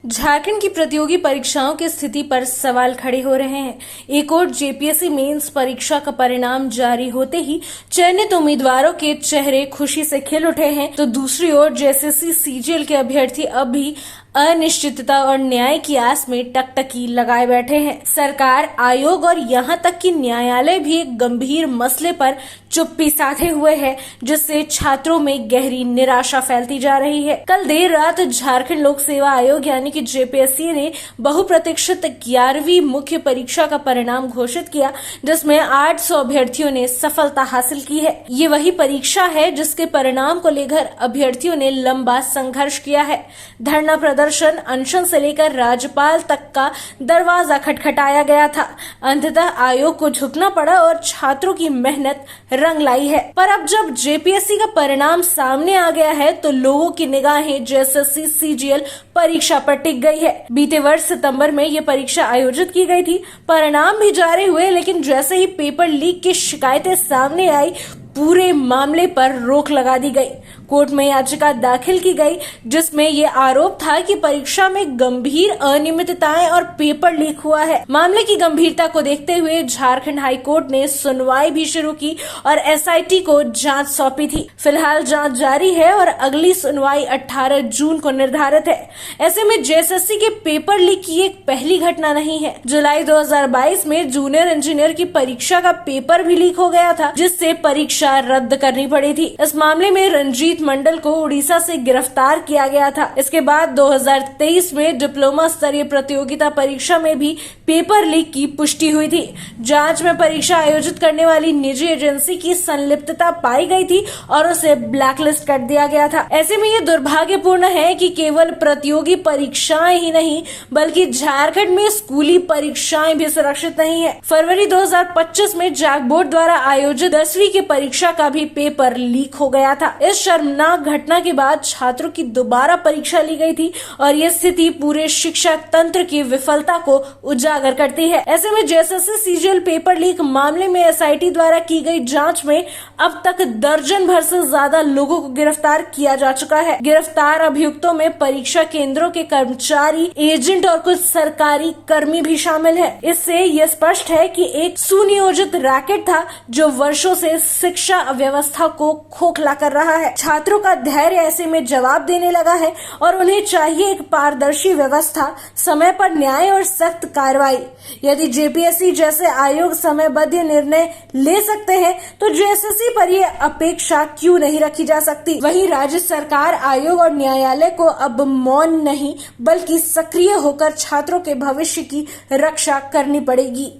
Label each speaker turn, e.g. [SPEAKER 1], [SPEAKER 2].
[SPEAKER 1] झारखंड की प्रतियोगी परीक्षाओं की स्थिति पर सवाल खड़े हो रहे हैं। एक ओर जेपीएससी मेंस परीक्षा का परिणाम जारी होते ही चयनित उम्मीदवारों के चेहरे खुशी से खिल उठे हैं, तो दूसरी ओर जेएसएससी सीजीएल के अभ्यर्थी अब भी अनिश्चितता और न्याय की आस में टकटकी लगाए बैठे हैं। सरकार, आयोग और यहां तक कि न्यायालय भी एक गंभीर मसले पर चुप्पी साधे हुए है, जिससे छात्रों में गहरी निराशा फैलती जा रही है। कल देर रात झारखंड लोक सेवा आयोग यानी कि जेपीएससी ने बहुप्रतीक्षित 11वीं मुख्य परीक्षा का परिणाम घोषित किया, जिसमें 800 अभ्यर्थियों ने सफलता हासिल की है। ये वही परीक्षा है जिसके परिणाम को लेकर अभ्यर्थियों ने लंबा संघर्ष किया है। धरना प्रदर्शन, अनशन से लेकर राज्यपाल तक का दरवाजा खटखटाया गया था। अंततः आयोग को झुकना पड़ा और छात्रों की मेहनत रंग लाई है। पर अब जब जेपीएससी का परिणाम सामने आ गया है, तो लोगों की निगाहें जेएसएससी सीजीएल परीक्षा पर टिक गई है। बीते वर्ष सितंबर में ये परीक्षा आयोजित की गई थी। परिणाम भी जारी हुए, लेकिन जैसे ही पेपर लीक की शिकायतें सामने आई, पूरे मामले पर रोक लगा दी गई। कोर्ट में याचिका दाखिल की गई, जिसमें ये आरोप था कि परीक्षा में गंभीर अनियमितताएं और पेपर लीक हुआ है। मामले की गंभीरता को देखते हुए झारखंड हाई कोर्ट ने सुनवाई भी शुरू की और एसआईटी को जांच सौंपी थी। फिलहाल जांच जारी है और अगली सुनवाई 18 जून को निर्धारित है। ऐसे में जेएसएससी के पेपर लीक की एक पहली घटना नहीं है। जुलाई 2022 में जूनियर इंजीनियर की परीक्षा का पेपर भी लीक हो गया था, जिससे परीक्षा रद्द करनी पड़ी थी। इस मामले में रंजीत मंडल को उड़ीसा से गिरफ्तार किया गया था। इसके बाद 2023 में डिप्लोमा स्तरीय प्रतियोगिता परीक्षा में भी पेपर लीक की पुष्टि हुई थी। जांच में परीक्षा आयोजित करने वाली निजी एजेंसी की संलिप्तता पाई गई थी और उसे ब्लैकलिस्ट कर दिया गया था। ऐसे में ये दुर्भाग्यपूर्ण है कि केवल प्रतियोगी परीक्षाएं ही नहीं, बल्कि झारखंड में स्कूली परीक्षाएं भी सुरक्षित नहीं है। फरवरी 2025 में जैक बोर्ड द्वारा आयोजित 10वीं की परीक्षा का भी पेपर लीक हो गया था। इस शर्मनाक घटना के बाद छात्रों की दोबारा परीक्षा ली गई थी और ये स्थिति पूरे शिक्षा तंत्र की विफलता को उजागर करती है। ऐसे में जेएसएससी सीजीएल पेपर लीक मामले में एसआईटी द्वारा की गई जांच में अब तक दर्जन भर से ज्यादा लोगों को गिरफ्तार किया जा चुका है। गिरफ्तार अभियुक्तों में परीक्षा केंद्रों के कर्मचारी, एजेंट और कुछ सरकारी कर्मी भी शामिल है। इससे ये स्पष्ट है कि एक सुनियोजित रैकेट था जो वर्षों से शिक्षा व्यवस्था को खोखला कर रहा है। छात्रों का धैर्य ऐसे में जवाब देने लगा है और उन्हें चाहिए एक पारदर्शी व्यवस्था, समय पर न्याय और सख्त कार्रवाई। यदि जेपीएससी जैसे आयोग समयबद्ध निर्णय ले सकते हैं, तो जेएसएससी पर ये अपेक्षा क्यों नहीं रखी जा सकती। वहीं राज्य सरकार, आयोग और न्यायालय को अब मौन नहीं, बल्कि सक्रिय होकर छात्रों के भविष्य की रक्षा करनी पड़ेगी।